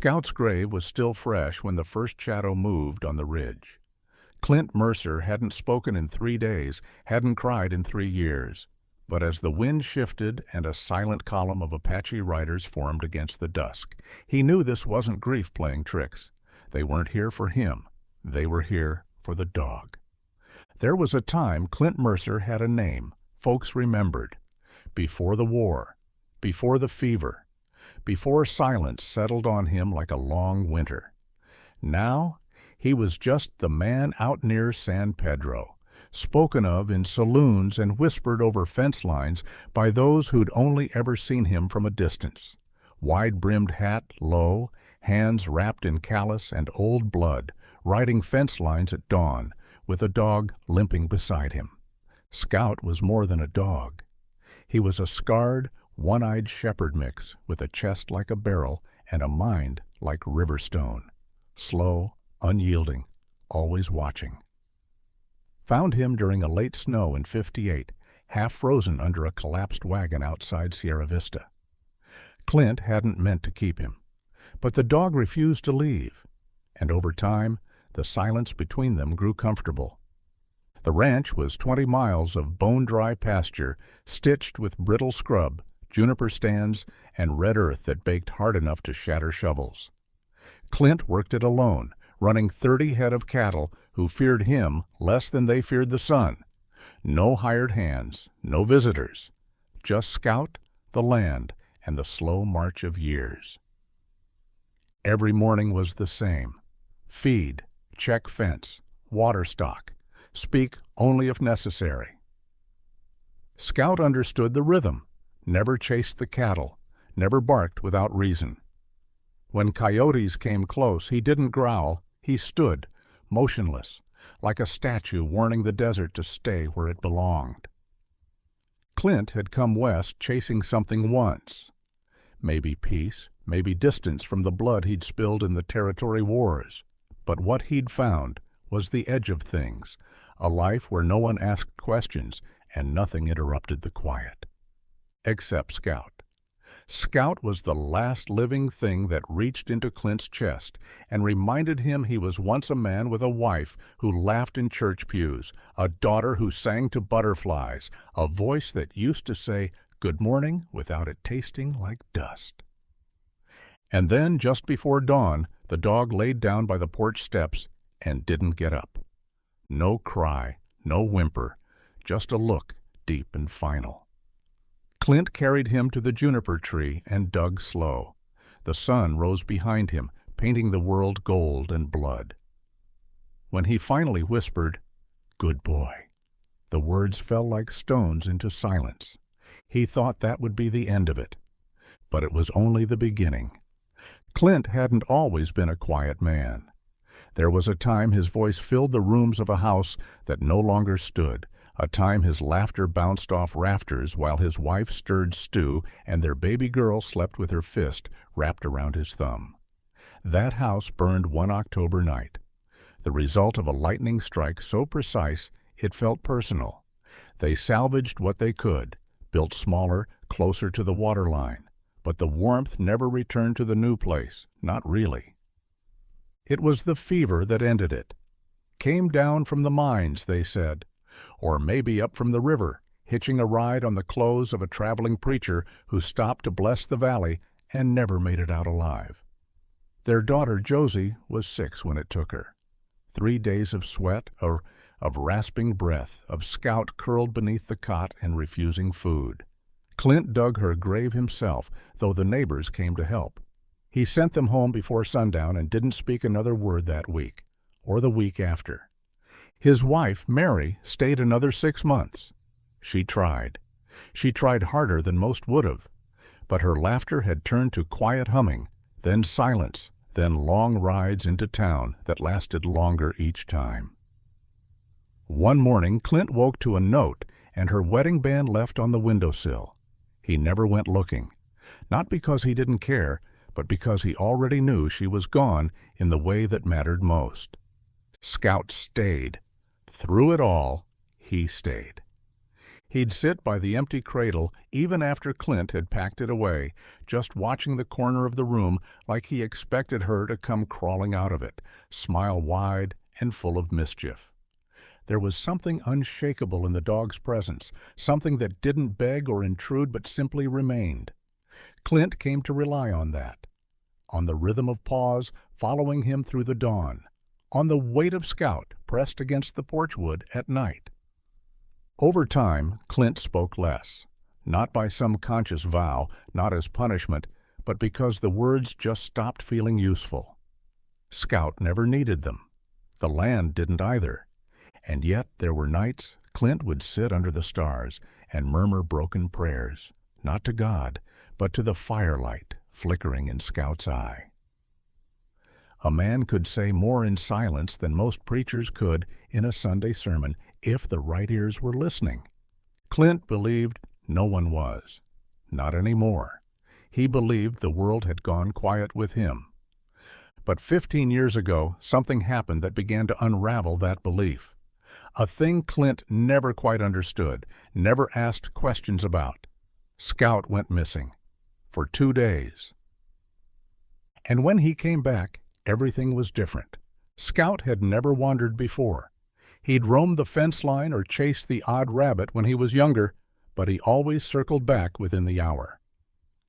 Scout's grave was still fresh when the first shadow moved on the ridge. Clint Mercer hadn't spoken in 3 days, hadn't cried in 3 years. But as the wind shifted and a silent column of Apache riders formed against the Dusk, he knew this wasn't grief playing tricks. They weren't here for him. They were here for the dog. There was a time Clint Mercer had a name folks remembered. Before the war, before the fever, before silence settled on him like a long winter. Now, he was just the man out near San Pedro, spoken of in saloons and whispered over fence lines by those who'd only ever seen him from a distance. Wide-brimmed hat low, hands wrapped in callus and old blood, riding fence lines at dawn, with a dog limping beside him. Scout was more than a dog. He was a scarred, one-eyed shepherd mix with a chest like a barrel and a mind like river stone. Slow, unyielding, always watching. Found him during a late snow in '58, half frozen under a collapsed wagon outside Sierra Vista. Clint hadn't meant to keep him, but the dog refused to leave, and over time, the silence between them grew comfortable. The ranch was 20 miles of bone-dry pasture stitched with brittle scrub, juniper stands, and red earth that baked hard enough to shatter shovels. Clint worked it alone, running 30 head of cattle who feared him less than they feared the sun. No hired hands, no visitors, just Scout, the land, and the slow march of years. Every morning was the same. Feed, check fence, water stock, speak only if necessary. Scout understood the rhythm, never chased the cattle, never barked without reason. When coyotes came close, he didn't growl, he stood, motionless, like a statue warning the desert to stay where it belonged. Clint had come west chasing something once. Maybe peace, maybe distance from the blood he'd spilled in the territory wars. But what he'd found was the edge of things, a life where no one asked questions and nothing interrupted the quiet. Except Scout. Scout was the last living thing that reached into Clint's chest and reminded him he was once a man with a wife who laughed in church pews, a daughter who sang to butterflies, a voice that used to say good morning without it tasting like dust. And then, just before dawn, the dog laid down by the porch steps and didn't get up. No cry, no whimper, just a look, deep and final. Clint carried him to the juniper tree and dug slow. The sun rose behind him, painting the world gold and blood. When he finally whispered, "Good boy," the words fell like stones into silence. He thought that would be the end of it. But it was only the beginning. Clint hadn't always been a quiet man. There was a time his voice filled the rooms of a house that no longer stood, a time his laughter bounced off rafters while his wife stirred stew and their baby girl slept with her fist wrapped around his thumb. That house burned one October night, the result of a lightning strike so precise it felt personal. They salvaged what they could, built smaller, closer to the water line, but the warmth never returned to the new place, not really. It was the fever that ended it. Came down from the mines, they said, or maybe up from the river, hitching a ride on the clothes of a traveling preacher who stopped to bless the valley and never made it out alive. Their daughter Josie was 6 when it took her. 3 days of sweat, of rasping breath, of Scout curled beneath the cot and refusing food. Clint dug her grave himself, though the neighbors came to help. He sent them home before sundown and didn't speak another word that week, or the week after. His wife, Mary, stayed another 6 months. She tried. She tried harder than most would have. But her laughter had turned to quiet humming, then silence, then long rides into town that lasted longer each time. One morning, Clint woke to a note and her wedding band left on the windowsill. He never went looking, not because he didn't care, but because he already knew she was gone in the way that mattered most. Scout stayed. Through it all, he stayed. He'd sit by the empty cradle even after Clint had packed it away, just watching the corner of the room like he expected her to come crawling out of it, smile wide and full of mischief. There was something unshakable in the dog's presence, something that didn't beg or intrude but simply remained. Clint came to rely on that, on the rhythm of paws following him through the dawn, on the weight of Scout pressed against the porch wood at night. Over time, Clint spoke less, not by some conscious vow, not as punishment, but because the words just stopped feeling useful. Scout never needed them. The land didn't either. And yet there were nights Clint would sit under the stars and murmur broken prayers, not to God, but to the firelight flickering in Scout's eye. A man could say more in silence than most preachers could in a Sunday sermon if the right ears were listening. Clint believed no one was. Not anymore. He believed the world had gone quiet with him. But 15 years ago, something happened that began to unravel that belief. A thing Clint never quite understood, never asked questions about. Scout went missing. For 2 days. And when he came back, everything was different. Scout had never wandered before. He'd roamed the fence line or chased the odd rabbit when he was younger, but he always circled back within the hour.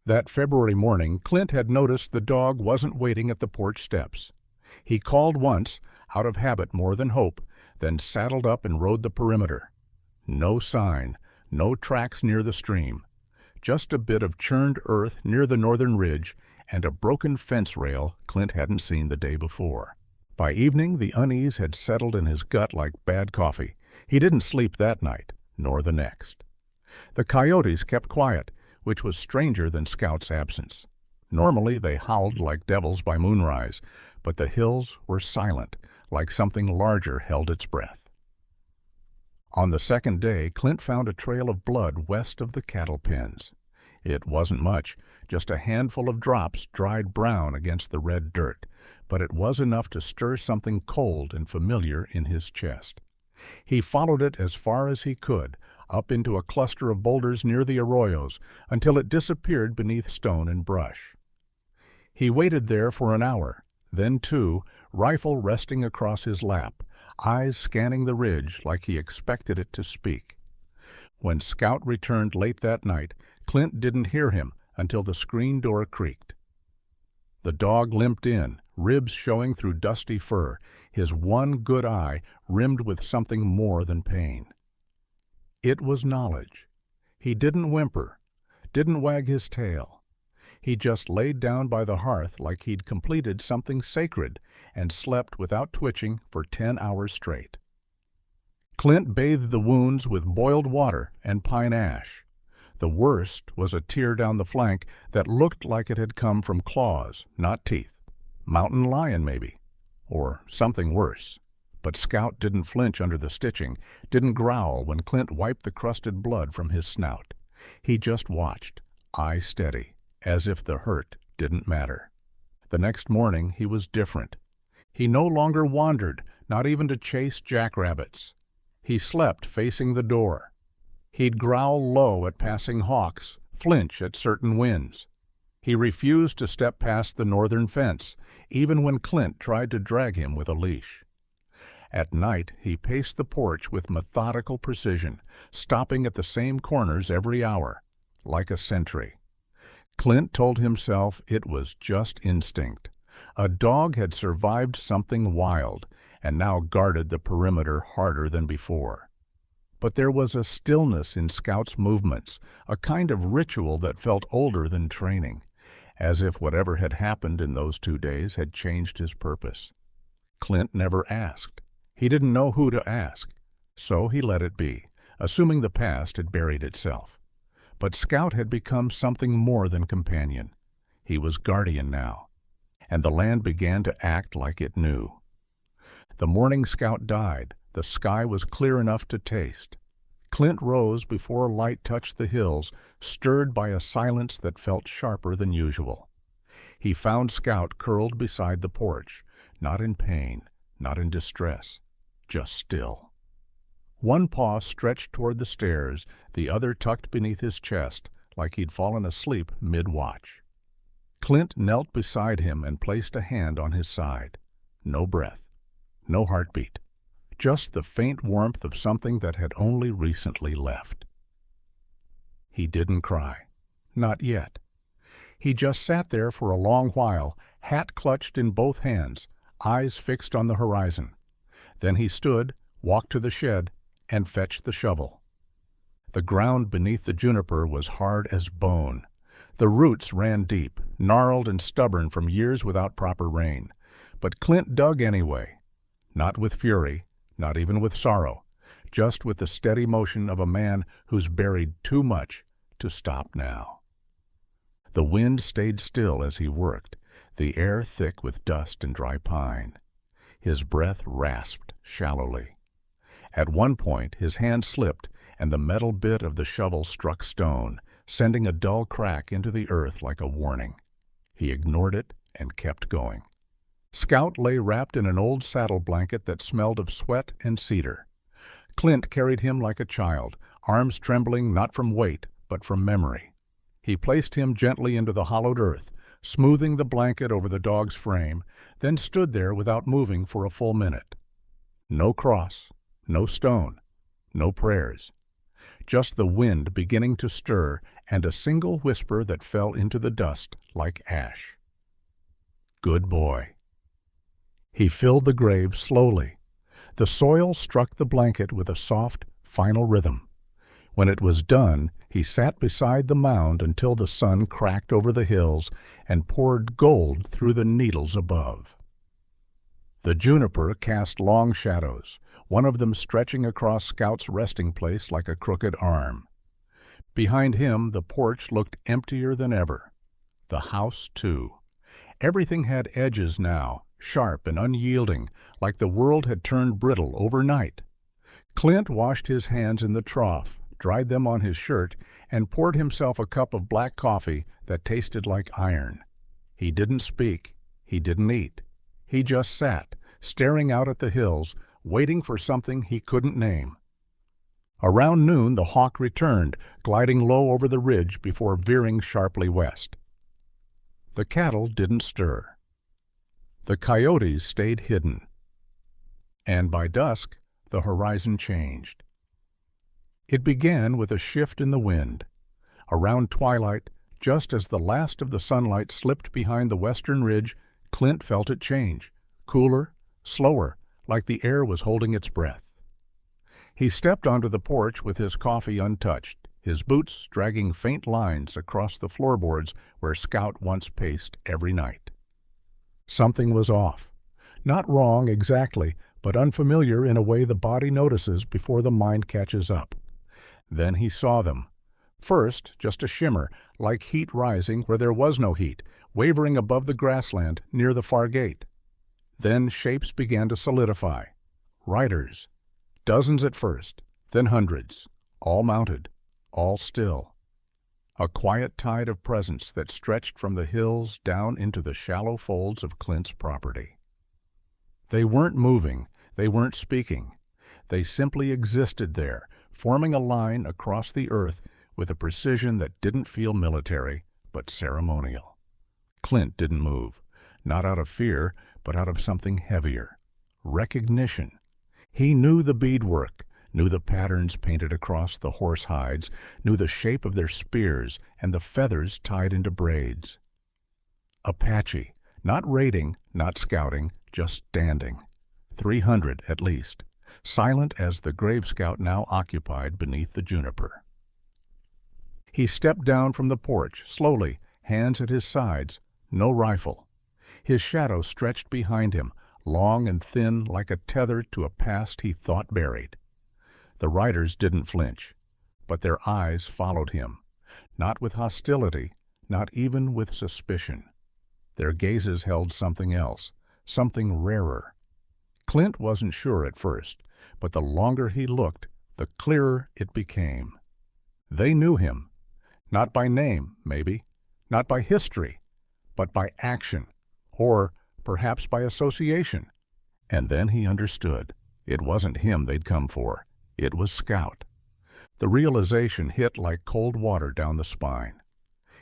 That February morning, Clint had noticed the dog wasn't waiting at the porch steps. He called once, out of habit more than hope, then saddled up and rode the perimeter. No sign, no tracks near the stream. Just a bit of churned earth near the northern ridge and a broken fence rail Clint hadn't seen the day before. By evening, the unease had settled in his gut like bad coffee. He didn't sleep that night, nor the next. The coyotes kept quiet, which was stranger than Scout's absence. Normally they howled like devils by moonrise, but the hills were silent, like something larger held its breath. On the second day, Clint found a trail of blood west of the cattle pens. It wasn't much, just a handful of drops dried brown against the red dirt, but it was enough to stir something cold and familiar in his chest. He followed it as far as he could, up into a cluster of boulders near the arroyos, until it disappeared beneath stone and brush. He waited there for an hour, then 2, rifle resting across his lap, eyes scanning the ridge like he expected it to speak. When Scout returned late that night, Clint didn't hear him until the screen door creaked. The dog limped in, ribs showing through dusty fur, his one good eye rimmed with something more than pain. It was knowledge. He didn't whimper, didn't wag his tail. He just laid down by the hearth like he'd completed something sacred and slept without twitching for 10 hours straight. Clint bathed the wounds with boiled water and pine ash. The worst was a tear down the flank that looked like it had come from claws, not teeth. Mountain lion, maybe. Or something worse. But Scout didn't flinch under the stitching, didn't growl when Clint wiped the crusted blood from his snout. He just watched, eye steady, as if the hurt didn't matter. The next morning he was different. He no longer wandered, not even to chase jackrabbits. He slept facing the door. He'd growl low at passing hawks, flinch at certain winds. He refused to step past the northern fence, even when Clint tried to drag him with a leash. At night, he paced the porch with methodical precision, stopping at the same corners every hour, like a sentry. Clint told himself it was just instinct. A dog had survived something wild, and now guarded the perimeter harder than before. But there was a stillness in Scout's movements, a kind of ritual that felt older than training, as if whatever had happened in those 2 days had changed his purpose. Clint never asked. He didn't know who to ask, so he let it be, assuming the past had buried itself. But Scout had become something more than companion. He was guardian now, and the land began to act like it knew. The morning Scout died, the sky was clear enough to taste. Clint rose before light touched the hills, stirred by a silence that felt sharper than usual. He found Scout curled beside the porch, not in pain, not in distress, just still. One paw stretched toward the stairs, the other tucked beneath his chest, like he'd fallen asleep mid-watch. Clint knelt beside him and placed a hand on his side. No breath, no heartbeat, just the faint warmth of something that had only recently left. He didn't cry. Not yet. He just sat there for a long while, hat clutched in both hands, eyes fixed on the horizon. Then he stood, walked to the shed, and fetched the shovel. The ground beneath the juniper was hard as bone. The roots ran deep, gnarled and stubborn from years without proper rain. But Clint dug anyway. Not with fury, not even with sorrow, just with the steady motion of a man who's buried too much to stop now. The wind stayed still as he worked, the air thick with dust and dry pine. His breath rasped shallowly. At one point his hand slipped, and the metal bit of the shovel struck stone, sending a dull crack into the earth like a warning. He ignored it and kept going. Scout lay wrapped in an old saddle blanket that smelled of sweat and cedar. Clint carried him like a child, arms trembling not from weight, but from memory. He placed him gently into the hollowed earth, smoothing the blanket over the dog's frame, then stood there without moving for a full minute. No cross, no stone, no prayers. Just the wind beginning to stir and a single whisper that fell into the dust like ash. Good boy. He filled the grave slowly. The soil struck the blanket with a soft, final rhythm. When it was done, he sat beside the mound until the sun cracked over the hills and poured gold through the needles above. The juniper cast long shadows, one of them stretching across Scout's resting place like a crooked arm. Behind him, the porch looked emptier than ever. The house, too. Everything had edges now, sharp and unyielding, like the world had turned brittle overnight. Clint washed his hands in the trough, dried them on his shirt, and poured himself a cup of black coffee that tasted like iron. He didn't speak. He didn't eat. He just sat, staring out at the hills, waiting for something he couldn't name. Around noon the hawk returned, gliding low over the ridge before veering sharply west. The cattle didn't stir. The coyotes stayed hidden. And by dusk, the horizon changed. It began with a shift in the wind. Around twilight, just as the last of the sunlight slipped behind the western ridge, Clint felt it change, cooler, slower, like the air was holding its breath. He stepped onto the porch with his coffee untouched, his boots dragging faint lines across the floorboards where Scout once paced every night. Something was off. Not wrong exactly, but unfamiliar in a way the body notices before the mind catches up. Then he saw them. First, just a shimmer, like heat rising where there was no heat, wavering above the grassland near the far gate. Then shapes began to solidify. Riders. Dozens at first, then hundreds, all mounted, all still. A quiet tide of presence that stretched from the hills down into the shallow folds of Clint's property. They weren't moving, they weren't speaking. They simply existed there, forming a line across the earth with a precision that didn't feel military, but ceremonial. Clint didn't move, not out of fear, but out of something heavier. Recognition. He knew the beadwork, knew the patterns painted across the horse hides, knew the shape of their spears and the feathers tied into braids. Apache, not raiding, not scouting, just standing. 300 at least, silent as the grave Scout now occupied beneath the juniper. He stepped down from the porch, slowly, hands at his sides, no rifle. His shadow stretched behind him, long and thin like a tether to a past he thought buried. The riders didn't flinch, but their eyes followed him, not with hostility, not even with suspicion. Their gazes held something else, something rarer. Clint wasn't sure at first, but the longer he looked, the clearer it became. They knew him, not by name, maybe, not by history, but by action, or perhaps by association. And then he understood. It wasn't him they'd come for. It was Scout. The realization hit like cold water down the spine.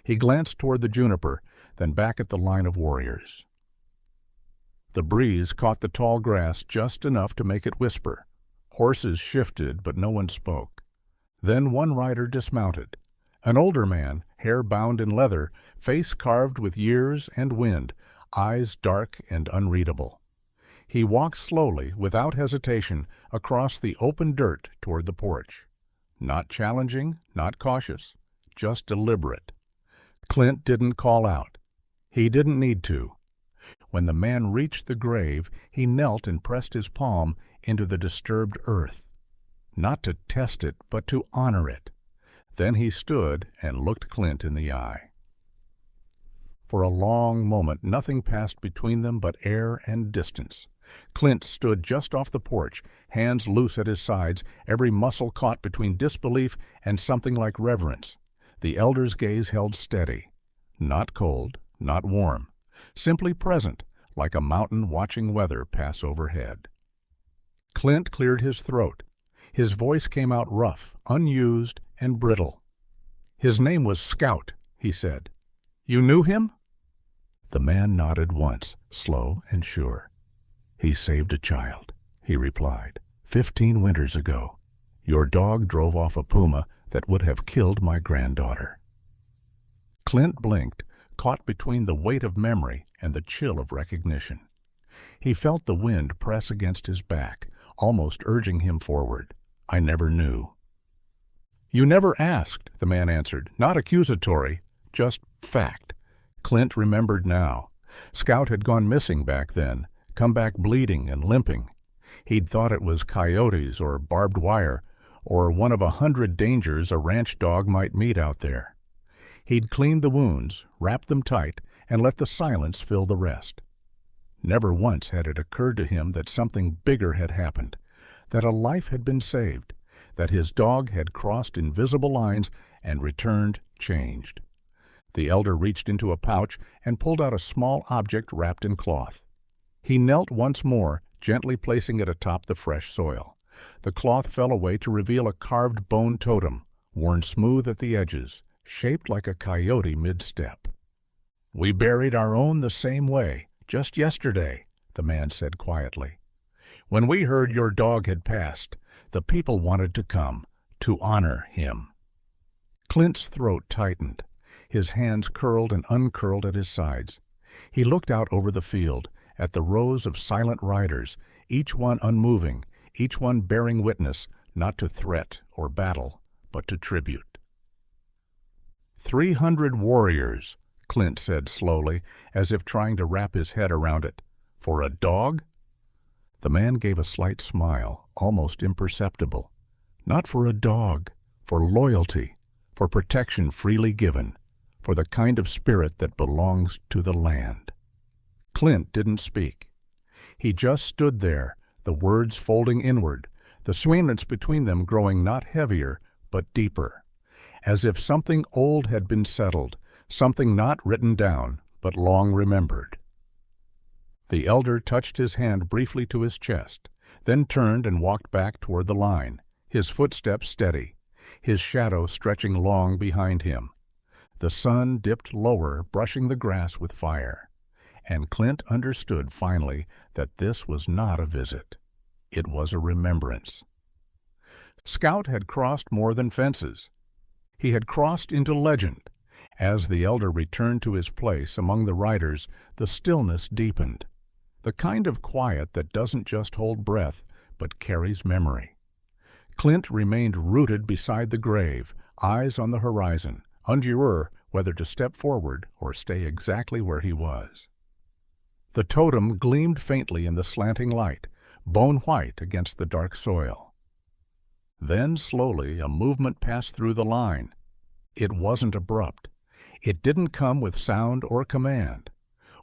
He glanced toward the juniper, then back at the line of warriors. The breeze caught the tall grass just enough to make it whisper. Horses shifted, but no one spoke. Then one rider dismounted. An older man, hair bound in leather, face carved with years and wind, eyes dark and unreadable. He walked slowly, without hesitation, across the open dirt toward the porch. Not challenging, not cautious, just deliberate. Clint didn't call out. He didn't need to. When the man reached the grave, he knelt and pressed his palm into the disturbed earth. Not to test it, but to honor it. Then he stood and looked Clint in the eye. For a long moment, nothing passed between them but air and distance. Clint stood just off the porch, hands loose at his sides, every muscle caught between disbelief and something like reverence. The elder's gaze held steady. Not cold, not warm. Simply present, like a mountain watching weather pass overhead. Clint cleared his throat. His voice came out rough, unused, and brittle. "His name was Scout," he said. "You knew him?" The man nodded once, slow and sure. "He saved a child," he replied. 15 winters ago. Your dog drove off a puma that would have killed my granddaughter." Clint blinked, caught between the weight of memory and the chill of recognition. He felt the wind press against his back, almost urging him forward. "I never knew." "You never asked," the man answered. "Not accusatory, just fact." Clint remembered now. Scout had gone missing back then, come back bleeding and limping. He'd thought it was coyotes or barbed wire, or one of 100 dangers a ranch dog might meet out there. He'd cleaned the wounds, wrapped them tight, and let the silence fill the rest. Never once had it occurred to him that something bigger had happened, that a life had been saved, that his dog had crossed invisible lines and returned changed. The elder reached into a pouch and pulled out a small object wrapped in cloth. He knelt once more, gently placing it atop the fresh soil. The cloth fell away to reveal a carved bone totem, worn smooth at the edges, shaped like a coyote mid-step. "We buried our own the same way, just yesterday," the man said quietly. "When we heard your dog had passed, the people wanted to come, to honor him." Clint's throat tightened. His hands curled and uncurled at his sides. He looked out over the field, at the rows of silent riders, each one unmoving, each one bearing witness, not to threat or battle, but to tribute. 300 warriors, Clint said slowly, as if trying to wrap his head around it. For a dog? The man gave a slight smile, almost imperceptible. Not for a dog, for loyalty, for protection freely given, for the kind of spirit that belongs to the land. Clint didn't speak. He just stood there, the words folding inward, the silence between them growing not heavier, but deeper, as if something old had been settled, something not written down, but long remembered. The elder touched his hand briefly to his chest, then turned and walked back toward the line, his footsteps steady, his shadow stretching long behind him. The sun dipped lower, brushing the grass with fire, and Clint understood finally that this was not a visit. It was a remembrance. Scout had crossed more than fences. He had crossed into legend. As the elder returned to his place among the riders, the stillness deepened, the kind of quiet that doesn't just hold breath, but carries memory. Clint remained rooted beside the grave, eyes on the horizon, unsure whether to step forward or stay exactly where he was. The totem gleamed faintly in the slanting light, bone white against the dark soil. Then, slowly, a movement passed through the line. It wasn't abrupt. It didn't come with sound or command.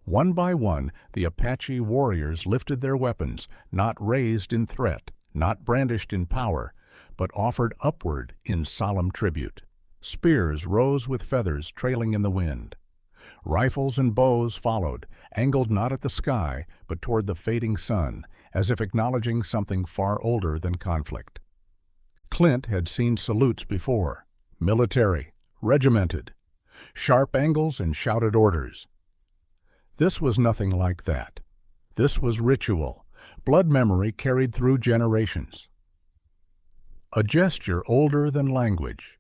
One by one, the Apache warriors lifted their weapons, not raised in threat, not brandished in power, but offered upward in solemn tribute. Spears rose with feathers trailing in the wind. Rifles and bows followed, angled not at the sky, but toward the fading sun, as if acknowledging something far older than conflict. Clint had seen salutes before, military, regimented, sharp angles and shouted orders. This was nothing like that. This was ritual, blood memory carried through generations. A gesture older than language.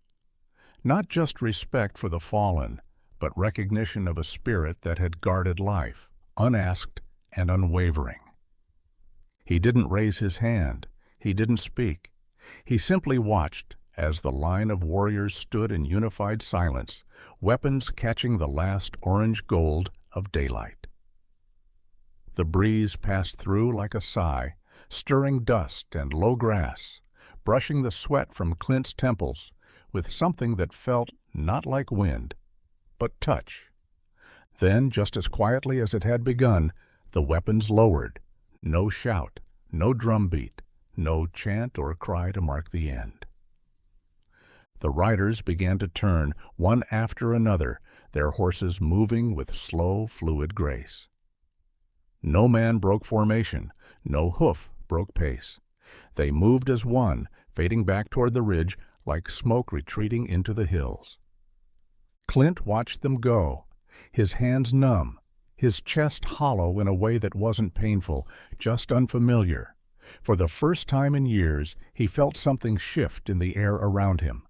Not just respect for the fallen, but recognition of a spirit that had guarded life, unasked and unwavering. He didn't raise his hand. He didn't speak. He simply watched as the line of warriors stood in unified silence, weapons catching the last orange gold of daylight. The breeze passed through like a sigh, stirring dust and low grass, brushing the sweat from Clint's temples with something that felt not like wind, but touch. Then, just as quietly as it had begun, the weapons lowered. No shout, no drumbeat, no chant or cry to mark the end. The riders began to turn, one after another, their horses moving with slow, fluid grace. No man broke formation, no hoof broke pace. They moved as one, fading back toward the ridge like smoke retreating into the hills. Clint watched them go, his hands numb, his chest hollow in a way that wasn't painful, just unfamiliar. For the first time in years, he felt something shift in the air around him.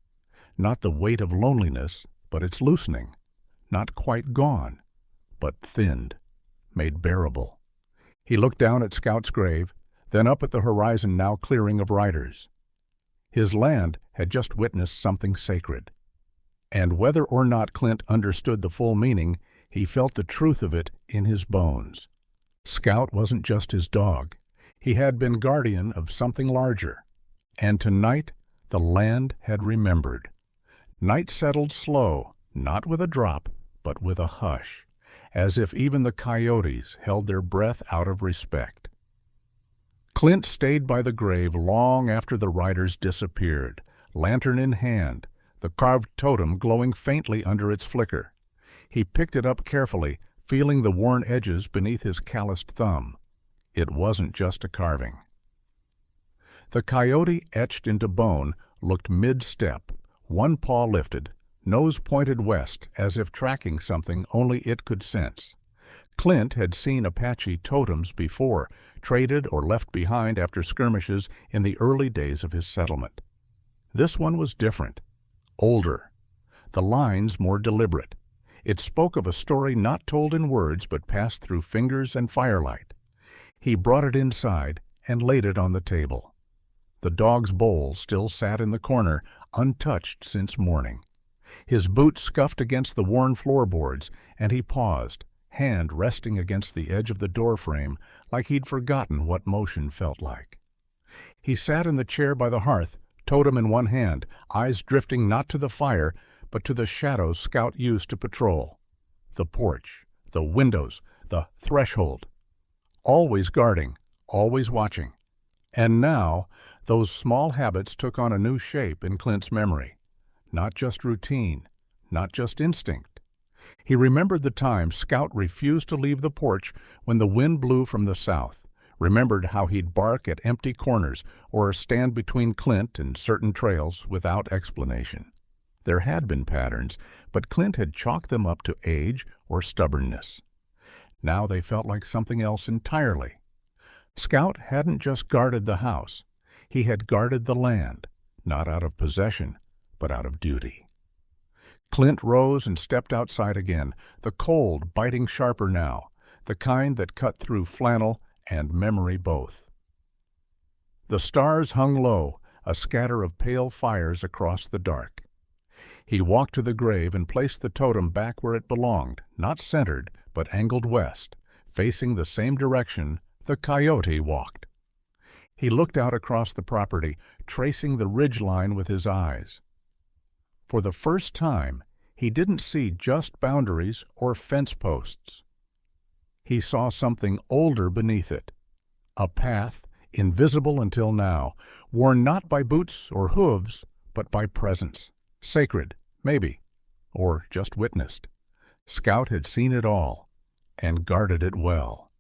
Not the weight of loneliness, but its loosening. Not quite gone, but thinned, made bearable. He looked down at Scout's grave, then up at the horizon now clearing of riders. His land had just witnessed something sacred. And whether or not Clint understood the full meaning, he felt the truth of it in his bones. Scout wasn't just his dog. He had been guardian of something larger. And tonight, the land had remembered. Night settled slow, not with a drop, but with a hush, as if even the coyotes held their breath out of respect. Clint stayed by the grave long after the riders disappeared, lantern in hand, the carved totem glowing faintly under its flicker. He picked it up carefully, feeling the worn edges beneath his calloused thumb. It wasn't just a carving. The coyote etched into bone looked mid-step, one paw lifted, nose pointed west as if tracking something only it could sense. Clint had seen Apache totems before, traded or left behind after skirmishes in the early days of his settlement. This one was different, older, the lines more deliberate. It spoke of a story not told in words but passed through fingers and firelight. He brought it inside and laid it on the table. The dog's bowl still sat in the corner, untouched since morning. His boots scuffed against the worn floorboards, and he paused, hand resting against the edge of the doorframe like he'd forgotten what motion felt like. He sat in the chair by the hearth, totem in one hand, eyes drifting not to the fire, but to the shadows Scout used to patrol. The porch, the windows, the threshold. Always guarding, always watching. And now, those small habits took on a new shape in Clint's memory. Not just routine, not just instinct. He remembered the time Scout refused to leave the porch when the wind blew from the south, remembered how he'd bark at empty corners or stand between Clint and certain trails without explanation. There had been patterns, but Clint had chalked them up to age or stubbornness. Now they felt like something else entirely. Scout hadn't just guarded the house. He had guarded the land, not out of possession, but out of duty. Clint rose and stepped outside again, the cold biting sharper now, the kind that cut through flannel and memory both. The stars hung low, a scatter of pale fires across the dark. He walked to the grave and placed the totem back where it belonged, not centered, but angled west, facing the same direction the coyote walked. He looked out across the property, tracing the ridge line with his eyes. For the first time, he didn't see just boundaries or fence posts. He saw something older beneath it, a path, invisible until now, worn not by boots or hooves, but by presence, sacred, maybe, or just witnessed. Scout had seen it all, and guarded it well.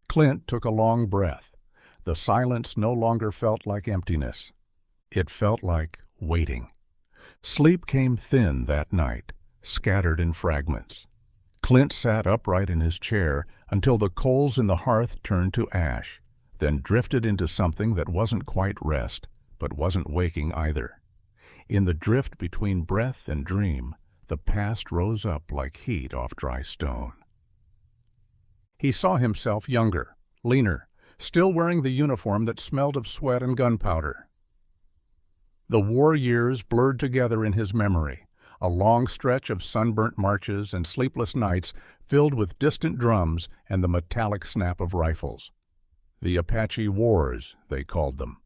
Clint took a long breath. The silence no longer felt like emptiness. It felt like waiting. Sleep came thin that night, scattered in fragments. Clint sat upright in his chair until the coals in the hearth turned to ash, then drifted into something that wasn't quite rest, but wasn't waking either. In the drift between breath and dream, the past rose up like heat off dry stone. He saw himself younger, leaner, still wearing the uniform that smelled of sweat and gunpowder. The war years blurred together in his memory, a long stretch of sunburnt marches and sleepless nights filled with distant drums and the metallic snap of rifles. The Apache Wars, they called them.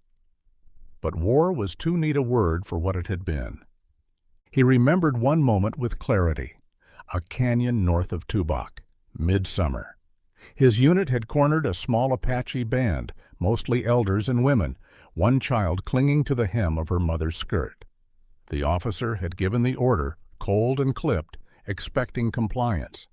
But war was too neat a word for what it had been. He remembered one moment with clarity, a canyon north of Tubac, midsummer. His unit had cornered a small Apache band, mostly elders and women, one child clinging to the hem of her mother's skirt. The officer had given the order, cold and clipped, expecting compliance.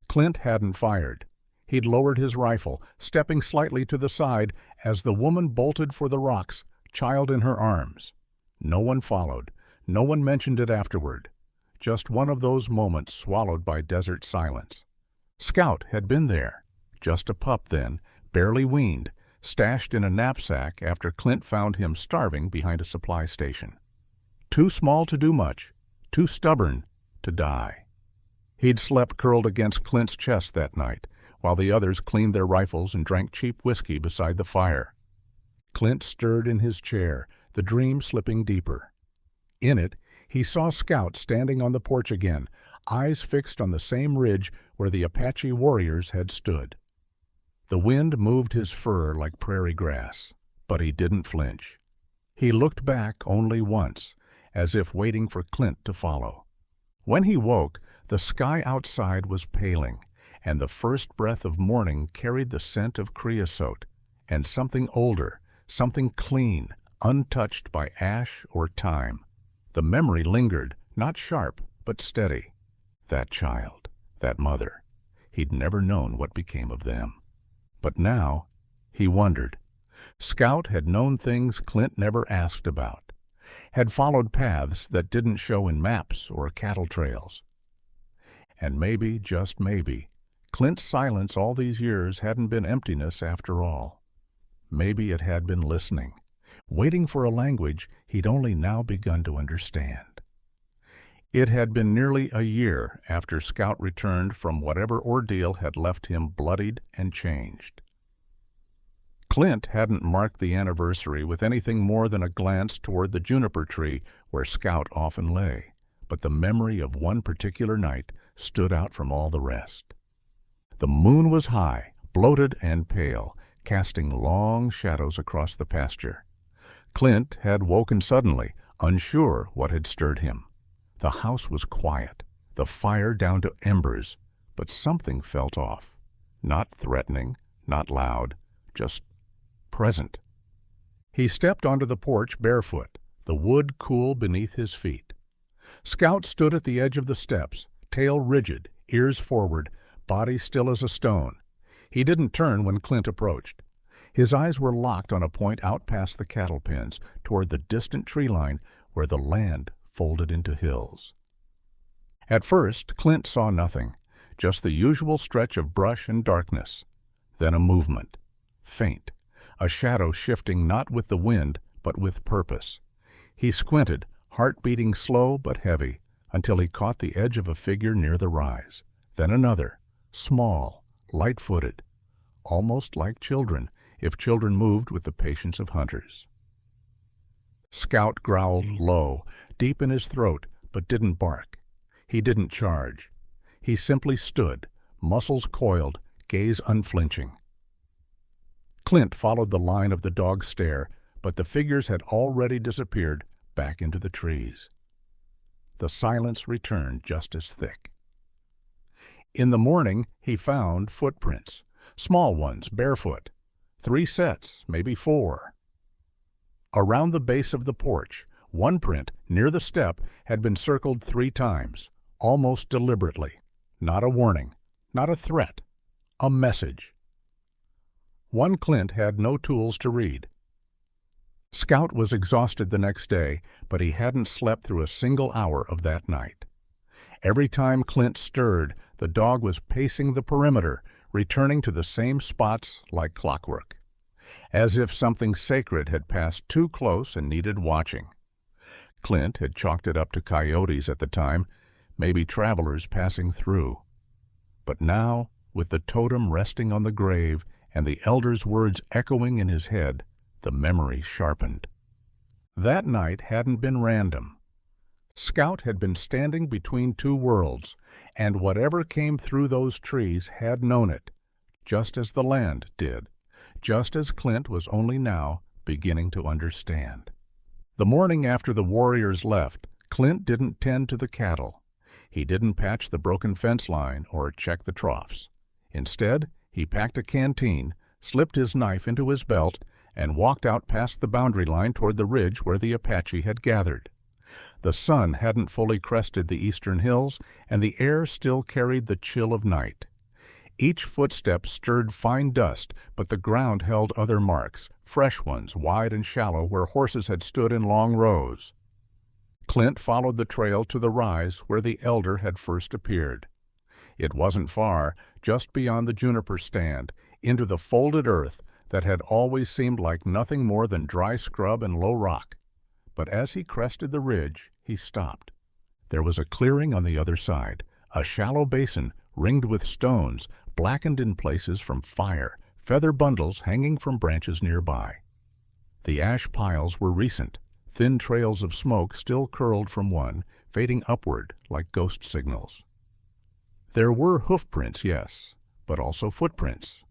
Clint hadn't fired. He'd lowered his rifle, stepping slightly to the side as the woman bolted for the rocks, child in her arms. No one followed. No one mentioned it afterward. Just one of those moments swallowed by desert silence. Scout had been there. Just a pup then, barely weaned, stashed in a knapsack after Clint found him starving behind a supply station. Too small to do much, too stubborn to die. He'd slept curled against Clint's chest that night, while the others cleaned their rifles and drank cheap whiskey beside the fire. Clint stirred in his chair, the dream slipping deeper. In it, he saw Scout standing on the porch again, eyes fixed on the same ridge where the Apache warriors had stood. The wind moved his fur like prairie grass, but he didn't flinch. He looked back only once, as if waiting for Clint to follow. When he woke, the sky outside was paling, and the first breath of morning carried the scent of creosote, and something older, something clean, untouched by ash or time. The memory lingered, not sharp, but steady. That child, that mother. He'd never known what became of them. But now, he wondered. Scout had known things Clint never asked about, had followed paths that didn't show in maps or cattle trails. And maybe, just maybe, Clint's silence all these years hadn't been emptiness after all. Maybe it had been listening, waiting for a language he'd only now begun to understand. It had been nearly a year after Scout returned from whatever ordeal had left him bloodied and changed. Clint hadn't marked the anniversary with anything more than a glance toward the juniper tree where Scout often lay, but the memory of one particular night stood out from all the rest. The moon was high, bloated and pale, casting long shadows across the pasture. Clint had woken suddenly, unsure what had stirred him. The house was quiet, the fire down to embers, but something felt off. Not threatening, not loud, just present. He stepped onto the porch barefoot, the wood cool beneath his feet. Scout stood at the edge of the steps, tail rigid, ears forward, body still as a stone. He didn't turn when Clint approached. His eyes were locked on a point out past the cattle pens, toward the distant tree line where the land folded into hills. At first, Clint saw nothing, just the usual stretch of brush and darkness. Then a movement, faint, a shadow shifting not with the wind, but with purpose. He squinted, heart beating slow but heavy, until he caught the edge of a figure near the rise. Then another, small, light-footed, almost like children, if children moved with the patience of hunters. Scout growled low, deep in his throat, but didn't bark. He didn't charge. He simply stood, muscles coiled, gaze unflinching. Clint followed the line of the dog's stare, but the figures had already disappeared back into the trees. The silence returned just as thick. In the morning, he found footprints, small ones, barefoot. 3 sets, maybe 4. Around the base of the porch, one print, near the step, had been circled 3 times, almost deliberately. Not a warning, not a threat, a message. One Clint had no tools to read. Scout was exhausted the next day, but he hadn't slept through a single hour of that night. Every time Clint stirred, the dog was pacing the perimeter, returning to the same spots like clockwork, as if something sacred had passed too close and needed watching. Clint had chalked it up to coyotes at the time, maybe travelers passing through. But now, with the totem resting on the grave and the elder's words echoing in his head, the memory sharpened. That night hadn't been random. Scout had been standing between two worlds, and whatever came through those trees had known it, just as the land did, just as Clint was only now beginning to understand. The morning after the warriors left, Clint didn't tend to the cattle. He didn't patch the broken fence line or check the troughs. Instead, he packed a canteen, slipped his knife into his belt, and walked out past the boundary line toward the ridge where the Apache had gathered. The sun hadn't fully crested the eastern hills, and the air still carried the chill of night. Each footstep stirred fine dust, but the ground held other marks, fresh ones, wide and shallow, where horses had stood in long rows. Clint followed the trail to the rise where the elder had first appeared. It wasn't far, just beyond the juniper stand, into the folded earth that had always seemed like nothing more than dry scrub and low rock. But as he crested the ridge, he stopped. There was a clearing on the other side, a shallow basin ringed with stones, blackened in places from fire, feather bundles hanging from branches nearby. The ash piles were recent. Thin trails of smoke still curled from one, fading upward like ghost signals. There were hoofprints, yes, but also footprints.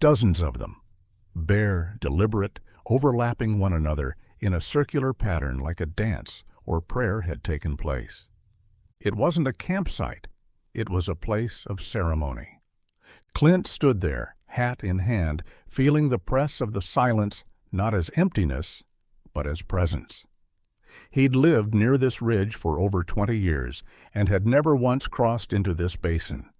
Dozens of them. Bare, deliberate, overlapping one another in a circular pattern like a dance or prayer had taken place. It wasn't a campsite. It was a place of ceremony. Clint stood there, hat in hand, feeling the press of the silence not as emptiness, but as presence. He'd lived near this ridge for over 20 years and had never once crossed into this basin.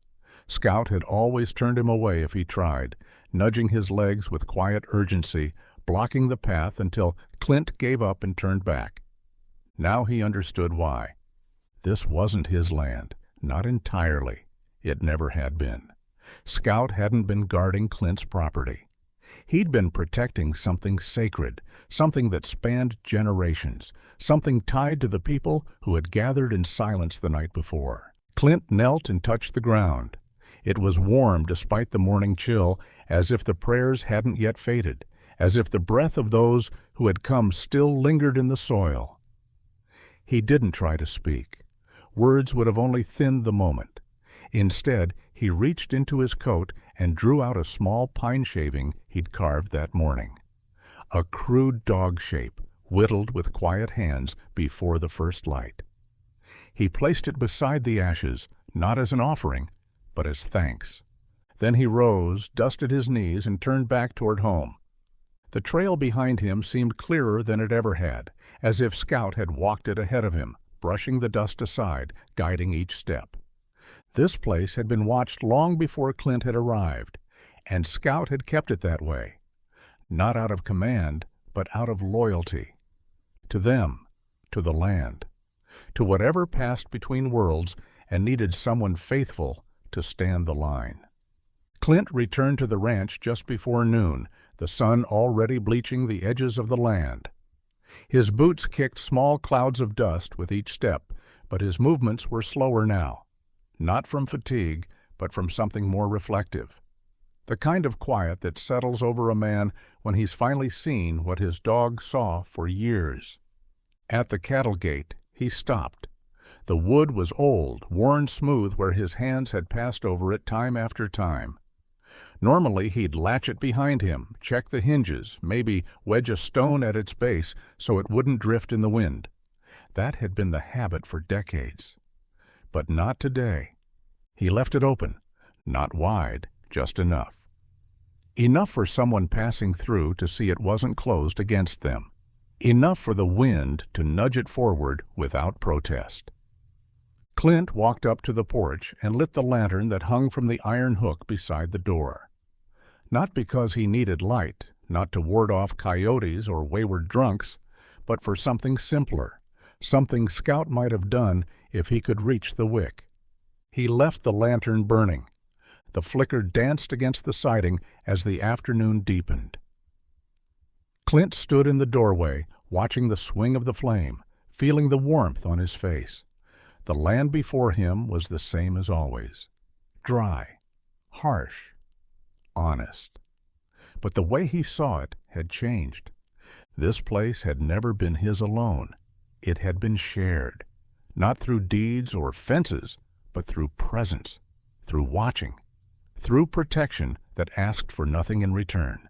Scout had always turned him away if he tried, nudging his legs with quiet urgency, blocking the path until Clint gave up and turned back. Now he understood why. This wasn't his land, not entirely. It never had been. Scout hadn't been guarding Clint's property. He'd been protecting something sacred, something that spanned generations, something tied to the people who had gathered in silence the night before. Clint knelt and touched the ground. It was warm despite the morning chill, as if the prayers hadn't yet faded, as if the breath of those who had come still lingered in the soil. He didn't try to speak. Words would have only thinned the moment. Instead, he reached into his coat and drew out a small pine shaving he'd carved that morning. A crude dog shape, whittled with quiet hands before the first light. He placed it beside the ashes, not as an offering, but as thanks. Then he rose, dusted his knees, and turned back toward home. The trail behind him seemed clearer than it ever had, as if Scout had walked it ahead of him, brushing the dust aside, guiding each step. This place had been watched long before Clint had arrived, and Scout had kept it that way, not out of command, but out of loyalty. To them, to the land, to whatever passed between worlds and needed someone faithful to stand the line. Clint returned to the ranch just before noon, the sun already bleaching the edges of the land. His boots kicked small clouds of dust with each step, but his movements were slower now. Not from fatigue, but from something more reflective. The kind of quiet that settles over a man when he's finally seen what his dog saw for years. At the cattle gate, he stopped. The wood was old, worn smooth where his hands had passed over it time after time. Normally, he'd latch it behind him, check the hinges, maybe wedge a stone at its base so it wouldn't drift in the wind. That had been the habit for decades. But not today. He left it open, not wide, just enough. Enough for someone passing through to see it wasn't closed against them. Enough for the wind to nudge it forward without protest. Clint walked up to the porch and lit the lantern that hung from the iron hook beside the door. Not because he needed light, not to ward off coyotes or wayward drunks, but for something simpler, something Scout might have done if he could reach the wick. He left the lantern burning. The flicker danced against the siding as the afternoon deepened. Clint stood in the doorway, watching the swing of the flame, feeling the warmth on his face. The land before him was the same as always. Dry, harsh, honest. But the way he saw it had changed. This place had never been his alone. It had been shared, not through deeds or fences, but through presence, through watching, through protection that asked for nothing in return.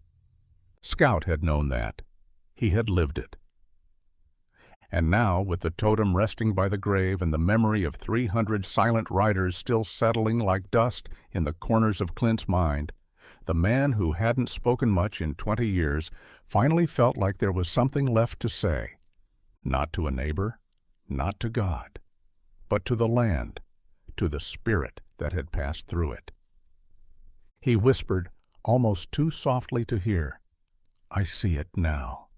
Scout had known that. He had lived it. And now, with the totem resting by the grave and the memory of 300 silent riders still settling like dust in the corners of Clint's mind, the man who hadn't spoken much in 20 years finally felt like there was something left to say. Not to a neighbor, not to God, but to the land, to the spirit that had passed through it. He whispered, almost too softly to hear, "I see it now."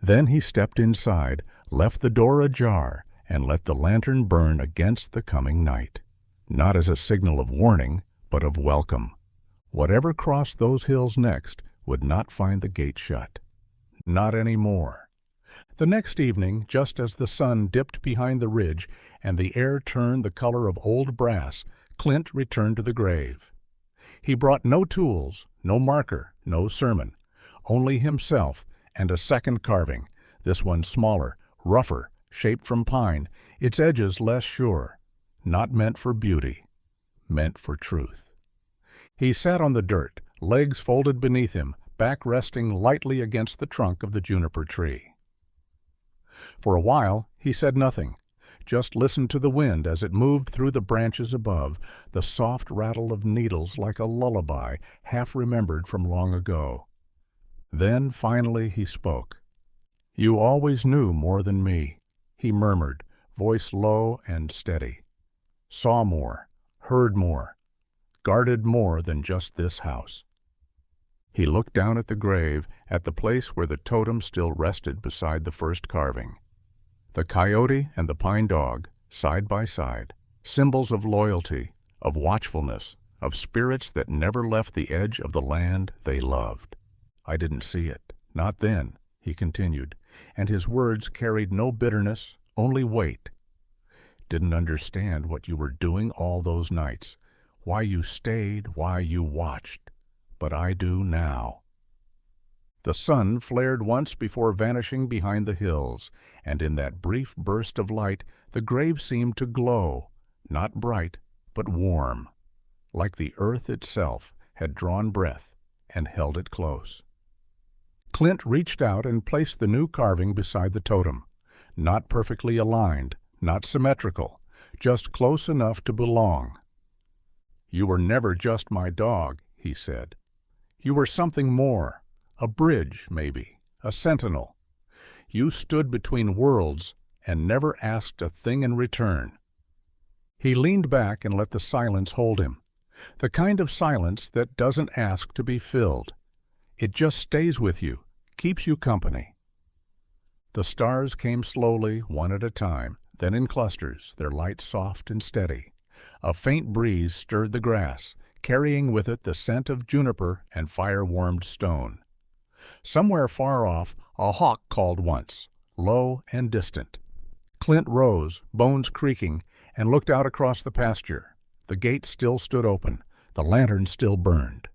Then he stepped inside, left the door ajar, and let the lantern burn against the coming night, not as a signal of warning, but of welcome. Whatever crossed those hills next would not find the gate shut. Not any more. The next evening, just as the sun dipped behind the ridge and the air turned the color of old brass, Clint returned to the grave. He brought no tools, no marker, no sermon, only himself and a second carving, this one smaller, rougher, shaped from pine, its edges less sure, not meant for beauty, meant for truth. He sat on the dirt, legs folded beneath him, back resting lightly against the trunk of the juniper tree. For a while he said nothing, just listened to the wind as it moved through the branches above, the soft rattle of needles like a lullaby half remembered from long ago. Then finally he spoke. "You always knew more than me," he murmured, voice low and steady. "Saw more, heard more, guarded more than just this house." He looked down at the grave, at the place where the totem still rested beside the first carving. The coyote and the pine dog, side by side, symbols of loyalty, of watchfulness, of spirits that never left the edge of the land they loved. "I didn't see it, not then," he continued, and his words carried no bitterness, only weight. "Didn't understand what you were doing all those nights, why you stayed, why you watched, but I do now." The sun flared once before vanishing behind the hills, and in that brief burst of light the grave seemed to glow, not bright, but warm, like the earth itself had drawn breath and held it close. Clint reached out and placed the new carving beside the totem, not perfectly aligned, not symmetrical, just close enough to belong. "You were never just my dog," he said. "You were something more, a bridge, maybe, a sentinel. You stood between worlds and never asked a thing in return." He leaned back and let the silence hold him, the kind of silence that doesn't ask to be filled. It just stays with you, keeps you company. The stars came slowly, one at a time, then in clusters, their light soft and steady. A faint breeze stirred the grass, carrying with it the scent of juniper and fire-warmed stone. Somewhere far off, a hawk called once, low and distant. Clint rose, bones creaking, and looked out across the pasture. The gate still stood open, the lantern still burned.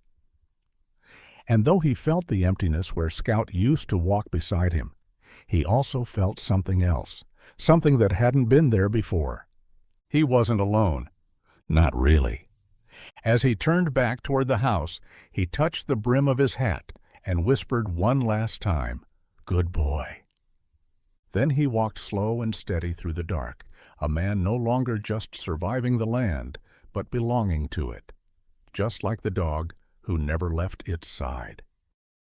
And though he felt the emptiness where Scout used to walk beside him, he also felt something else, something that hadn't been there before. He wasn't alone. Not really. As he turned back toward the house, he touched the brim of his hat and whispered one last time, "Good boy." Then he walked slow and steady through the dark, a man no longer just surviving the land, but belonging to it, just like the dog who never left its side.